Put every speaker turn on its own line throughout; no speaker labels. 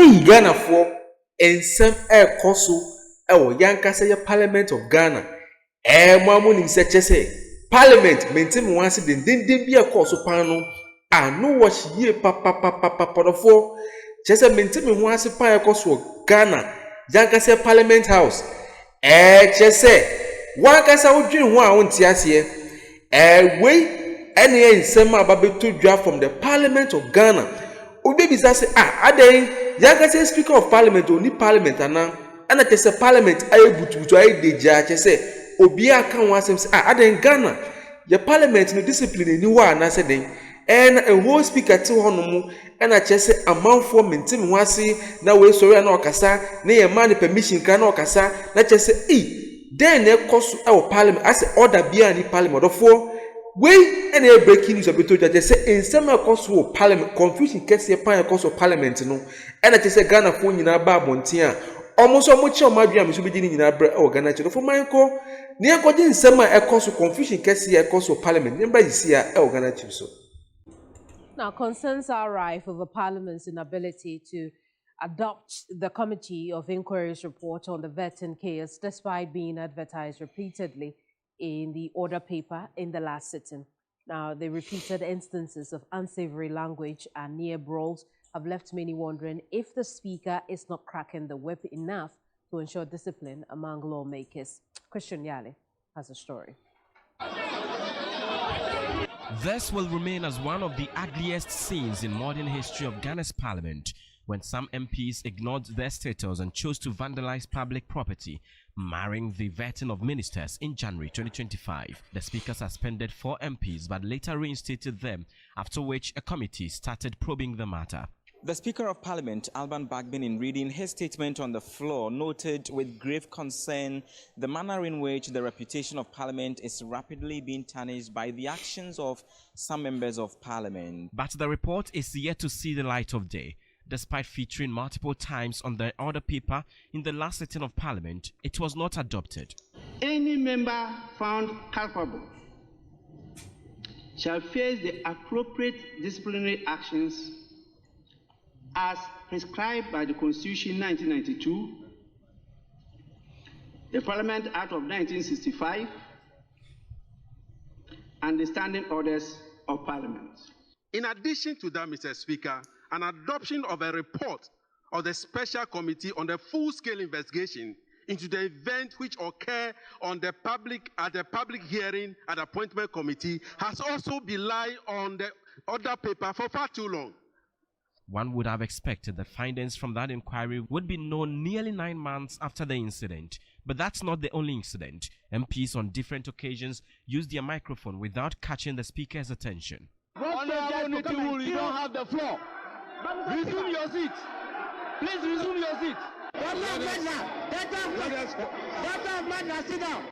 yi Ghana for ensem koso ewo yankasa ye Parliament of Ghana mo nim se chese Parliament maintain mo ase den bi koso pan no no wo hye papapapapodofo chese maintain mo ase pan koso Ghana yankasa Parliament House chese wankasa wodwen ho a wonte ase we ene ensem ababeto dwa from the Parliament of Ghana obebisa say aden yankasa Speaker of Parliament oni Parliament ana chese Parliament ayebutubutu ayedeja chese obi aka ho asem say aden Ghana ye Parliament no discipline ni wa na se den a whole speaker ti ho no mu na chese amanfo mentim ho ase na we sori na okasa na ye man permission ka na okasa na chese den e koso e Parliament as order bia ni Parliament ofo we ene breaking news abeto judge say ensem koso Parliament confusion kese pan koso Parliament no na chese Ghana fo nyina ba abonten a almost much of my dream is beginning in our organization for Michael. Near Godin summer a cost of confusion, Cassia, a cost of Parliament, nearby you see our organization. So
now, concerns are rife over Parliament's inability to adopt the Committee of Inquiry's report on the vetting case, despite being advertised repeatedly in the order paper in the last sitting. Now, the repeated instances of unsavory language and near brawls have left many wondering if the Speaker is not cracking the whip enough to ensure discipline among lawmakers. Christian Yale has a story.
This will remain as one of the ugliest scenes in modern history of Ghana's parliament, when some MPs ignored their status and chose to vandalize public property, marring the vetting of ministers in January 2025. The Speaker suspended 4 MPs but later reinstated them, after which a committee started probing the matter.
The Speaker of Parliament, Alban Bagbin, in reading his statement on the floor, noted with grave concern the manner in which the reputation of Parliament is rapidly being tarnished by the actions of some members of Parliament.
But the report is yet to see the light of day. Despite featuring multiple times on the order paper in the last sitting of Parliament, it was not adopted.
Any member found culpable shall face the appropriate disciplinary actions as prescribed by the Constitution 1992, the Parliament Act of 1965, and the Standing Orders of Parliament.
In addition to that, Mr. Speaker, an adoption of a report of the Special Committee on the full-scale investigation into the event which occurred at the public hearing at the Appointment Committee has also been lying on the order paper for far too long.
One would have expected the findings from that inquiry would be known nearly 9 months after the incident. But that's not the only incident. MPs on different occasions used their microphone without catching the Speaker's attention.
Honorable Nitiwul, you don't have the floor. Resume your seat. Please resume your seat.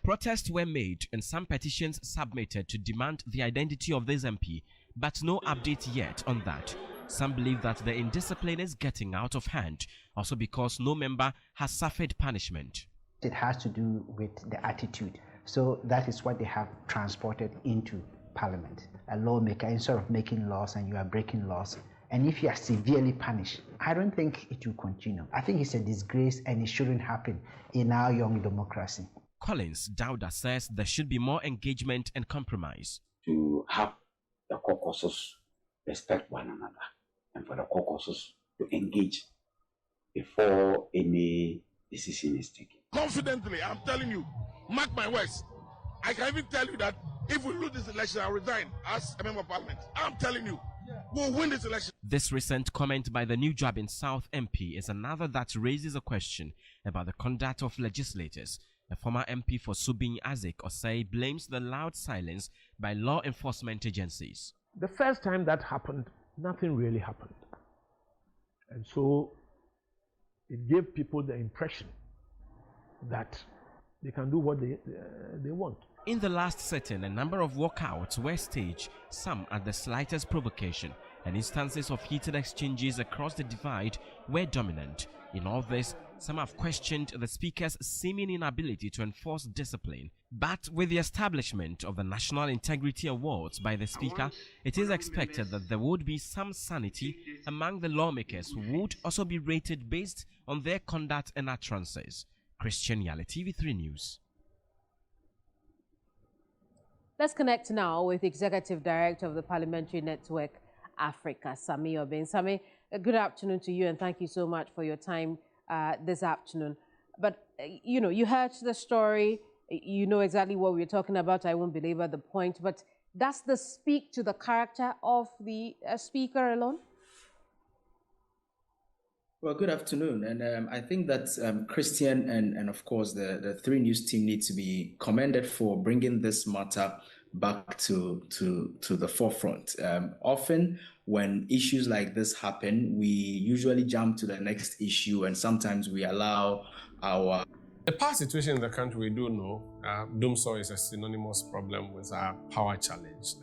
Protests were made and some petitions submitted to demand the identity of this MP, but no update yet on that. Some believe that the indiscipline is getting out of hand, also because no member has suffered punishment.
It has to do with the attitude. So that is what they have transported into Parliament. A lawmaker, instead of making laws and you are breaking laws, and if you are severely punished, I don't think it will continue. I think it's a disgrace and it shouldn't happen in our young democracy.
Collins Dauda says there should be more engagement and compromise.
To have the caucuses respect one another and for the caucuses to engage before any decision is taken.
Confidently, I'm telling you, mark my words. I can even tell you that if we lose this election, I'll resign as a member of Parliament. I'm telling you, we'll win this election.
This recent comment by the New Job in South MP is another that raises a question about the conduct of legislators. A former MP for Subin Azik Osei blames the loud silence by law enforcement agencies.
The first time that happened, nothing really happened. And so it gave people the impression that they can do what they want.
In the last sitting, a number of walkouts were staged, some at the slightest provocation. and instances of heated exchanges across the divide were dominant. In all this, some have questioned the Speaker's seeming inability to enforce discipline. But with the establishment of the National Integrity Awards by the Speaker, it is expected that there would be some sanity among the lawmakers who would also be rated based on their conduct and utterances. Christian Yale, TV3 News.
Let's connect now with Executive Director of the Parliamentary Network Africa, Sami Obeng. Sami, good afternoon to you, and thank you so much for your time this afternoon. But, you know, you heard the story, you know exactly what we're talking about. I won't belabor the point, but does this speak to the character of the Speaker alone?
Well, good afternoon. And I think that Christian and of course, the 3 News team need to be commended for bringing this matter back to the forefront. Often when issues like this happen, we usually jump to the next issue, and sometimes we allow our...
The power situation in the country, we do know, doomsday is a synonymous problem with our power challenge.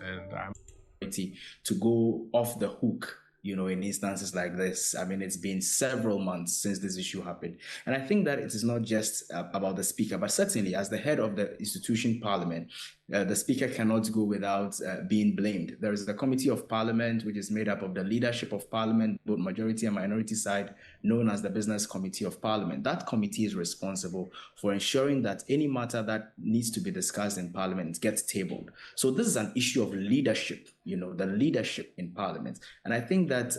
And
to go off the hook, you know, in instances like this. I mean, it's been several months since this issue happened. And I think that it is not just about the Speaker, but certainly as the head of the institution Parliament, the Speaker cannot go without being blamed. There is the Committee of Parliament, which is made up of the leadership of Parliament, both majority and minority side, known as the Business Committee of Parliament. That committee is responsible for ensuring that any matter that needs to be discussed in Parliament gets tabled. So this is an issue of leadership, you know, the leadership in Parliament. And I think that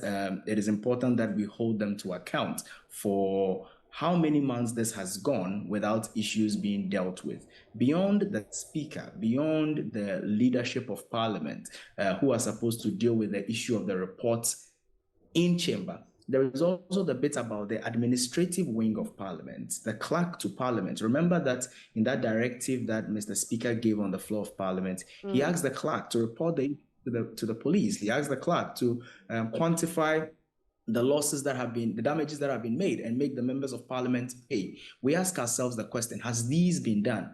it is important that we hold them to account for how many months this has gone without issues being dealt with. Beyond the Speaker, beyond the leadership of Parliament, who are supposed to deal with the issue of the reports in chamber, there is also the bit about the administrative wing of Parliament, the clerk to Parliament. Remember that in that directive that Mr. Speaker gave on the floor of Parliament, he asked the clerk to report to the police. He asked the clerk to quantify the losses that have been, the damages that have been made, and make the members of Parliament pay. We ask ourselves the question, has these been done?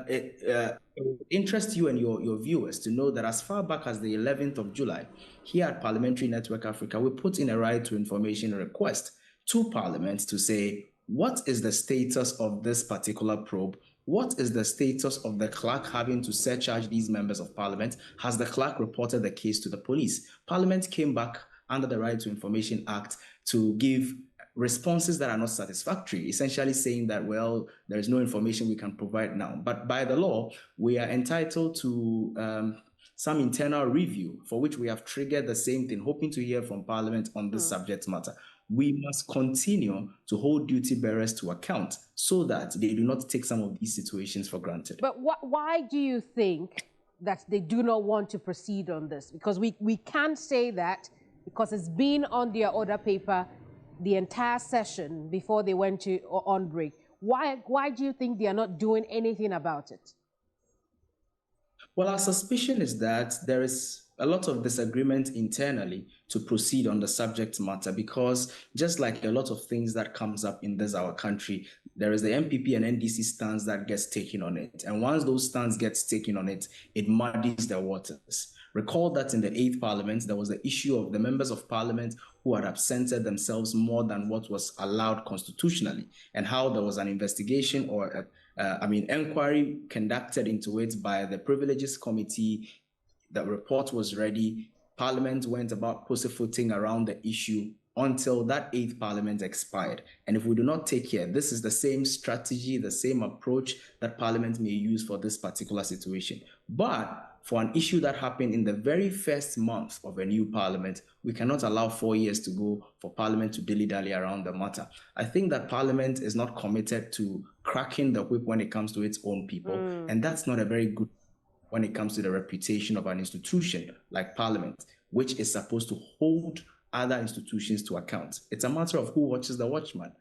It will interest you and your viewers to know that as far back as the 11th of July, here at Parliamentary Network Africa, we put in a right to information request to Parliament to say, what is the status of this particular probe? What is the status of the clerk having to surcharge these members of Parliament? Has the clerk reported the case to the police? Parliament came back under the Right to Information Act to give responses that are not satisfactory, essentially saying that, well, there is no information we can provide now. But by the law, we are entitled to some internal review, for which we have triggered the same thing, hoping to hear from Parliament on this subject matter. We must continue to hold duty bearers to account so that they do not take some of these situations for granted.
But why do you think that they do not want to proceed on this? Because we can't say that, because it's been on their order paper the entire session before they went on break. Why do you think they are not doing anything about it?
Well, our suspicion is that there is a lot of disagreement internally to proceed on the subject matter, because just like a lot of things that comes up in our country, there is the MPP and NDC stance that gets taken on it. And once those stance gets taken on it, it muddies the waters. Recall that in the 8th Parliament, there was the issue of the members of Parliament who had absented themselves more than what was allowed constitutionally, and how there was an investigation or inquiry conducted into it by the Privileges Committee. The report was ready. Parliament went about pussyfooting around the issue until that 8th Parliament expired. And if we do not take care, this is the same strategy, the same approach that Parliament may use for this particular situation. But for an issue that happened in the very first month of a new Parliament, we cannot allow 4 years to go for Parliament to dilly-dally around the matter. I think that Parliament is not committed to cracking the whip when it comes to its own people. And that's not a very good when it comes to the reputation of an institution like Parliament, which is supposed to hold other institutions to account. It's a matter of who watches the watchman.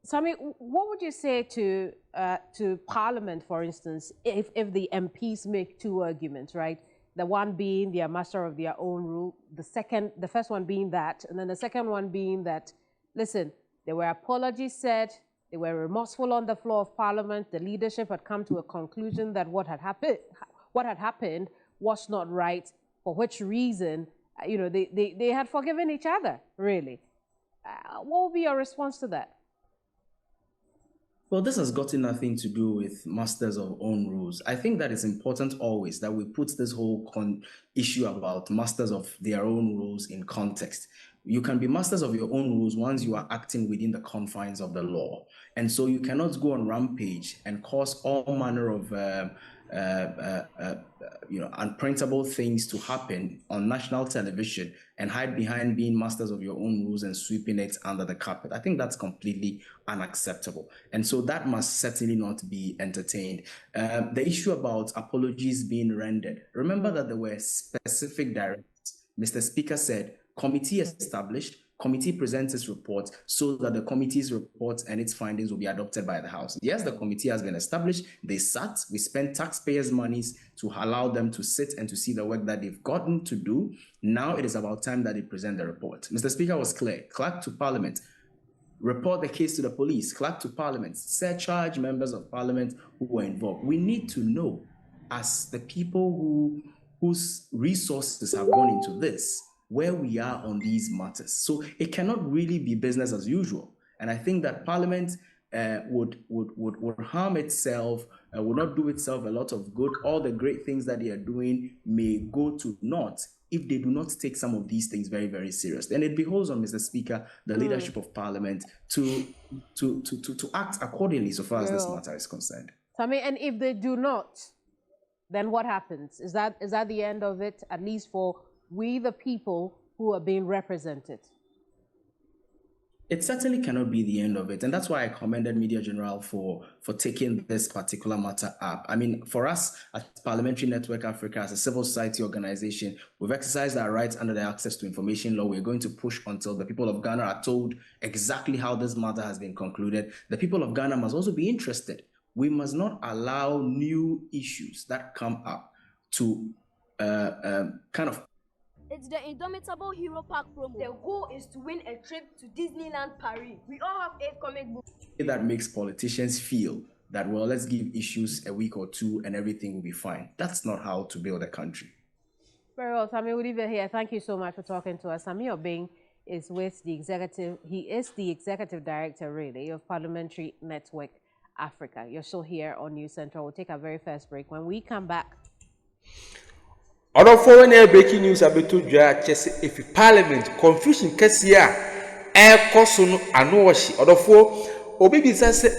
Sami, what would you say to Parliament, for instance, if the MPs make 2 arguments, right? The one being they are master of their own rule, the first one being that, and then the second one being that, listen, there were apologies said, they were remorseful on the floor of Parliament, the leadership had come to a conclusion that what had happened was not right, for which reason they had forgiven each other, really. What would be your response to that?
Well, this has gotten nothing to do with masters of own rules. I think that it's important always that we put this whole issue about masters of their own rules in context. You can be masters of your own rules once you are acting within the confines of the law. And so you cannot go on rampage and cause all manner of unprintable things to happen on national television and hide behind being masters of your own rules and sweeping it under the carpet. I think that's completely unacceptable. And so that must certainly not be entertained. The issue about apologies being rendered. Remember that there were specific directives. Mr. Speaker said, committee established, committee presents its report so that the committee's report and its findings will be adopted by the House. Yes, the committee has been established. They sat. We spent taxpayers' monies to allow them to sit and to see the work that they've gotten to do. Now it is about time that they present the report. Mr. Speaker was clear. Clerk to Parliament. Report the case to the police. Clerk to Parliament. Surcharge members of Parliament who were involved. We need to know, as the people whose resources have gone into this, where we are on these matters. So it cannot really be business as usual. And I think that Parliament would harm itself, would not do itself a lot of good. All the great things that they are doing may go to naught if they do not take some of these things very, very seriously. And it behoves on Mr. Speaker, the leadership of Parliament, to act accordingly so far as this matter is concerned.
Sammy, and if they do not, then what happens? Is that the end of it, at least for we the people who are being represented?
It certainly cannot be the end of it. And that's why I commended Media General for taking this particular matter up. I mean, for us at Parliamentary Network Africa, as a civil society organization, we've exercised our rights under the Access to Information Law. We're going to push until the people of Ghana are told exactly how this matter has been concluded. The people of Ghana must also be interested. We must not allow new issues that come up to kind of.
It's the Indomitable Hero Pack promo. The goal is to win a trip to Disneyland Paris. We all have 8 comic books.
That makes politicians feel that, well, let's give issues a week or two and everything will be fine. That's not how to build a country.
Very well, Sammy, we'll leave it here. Thank you so much for talking to us. Sammy Obeng is with the executive. He is the executive director, really, of Parliamentary Network Africa. You're still here on News Central. We'll take our very first break. When we come back,
other foreign breaking news about to Chese if Parliament confusion Kessia air cosun anowashi. Other four Obibi say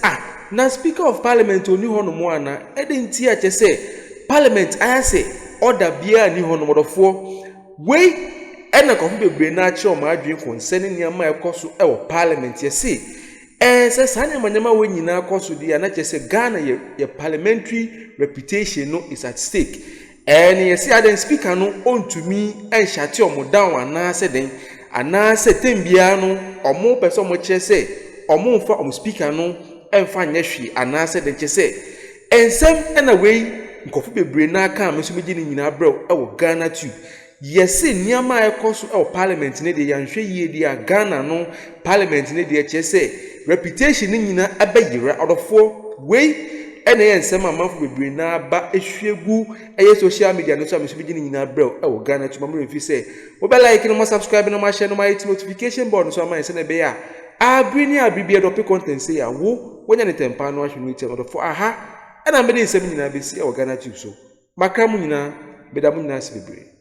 na Speaker of Parliament oni hono moana edenti Chese Parliament ayase order bia ni hono other four we ena kofu bebre na ache o ma adwen concerning niam ekoso e wo Parliament yesi say sanya manyama we nyina koso dia na Chese Ghana ye parliamentary reputation no is at stake. And yes, the speaker no on to me and shut your down and I said, and I said, Timbiano or more person what say, or more for speaker no and find yeshi and I said, and say, and some and away, coffee brainer come, Miss beginning in our bro, our Ghanatube. Yes, near my course of Parliament in the young ye dear Ghana no Parliament in the HSA reputation in a bayra out of 4 way. And then some amount will be now but a social media no some beginning in our bro. Oh, Ghana to my if you say, well, like you must subscribe and my channel, my notification board, so I send a bear. I bring you a BB topic content say, who when anything pan wash you need to for aha, and I'm being 7 in ABC or Ghanatube so. Macramuna, Bedamuna Celebrate.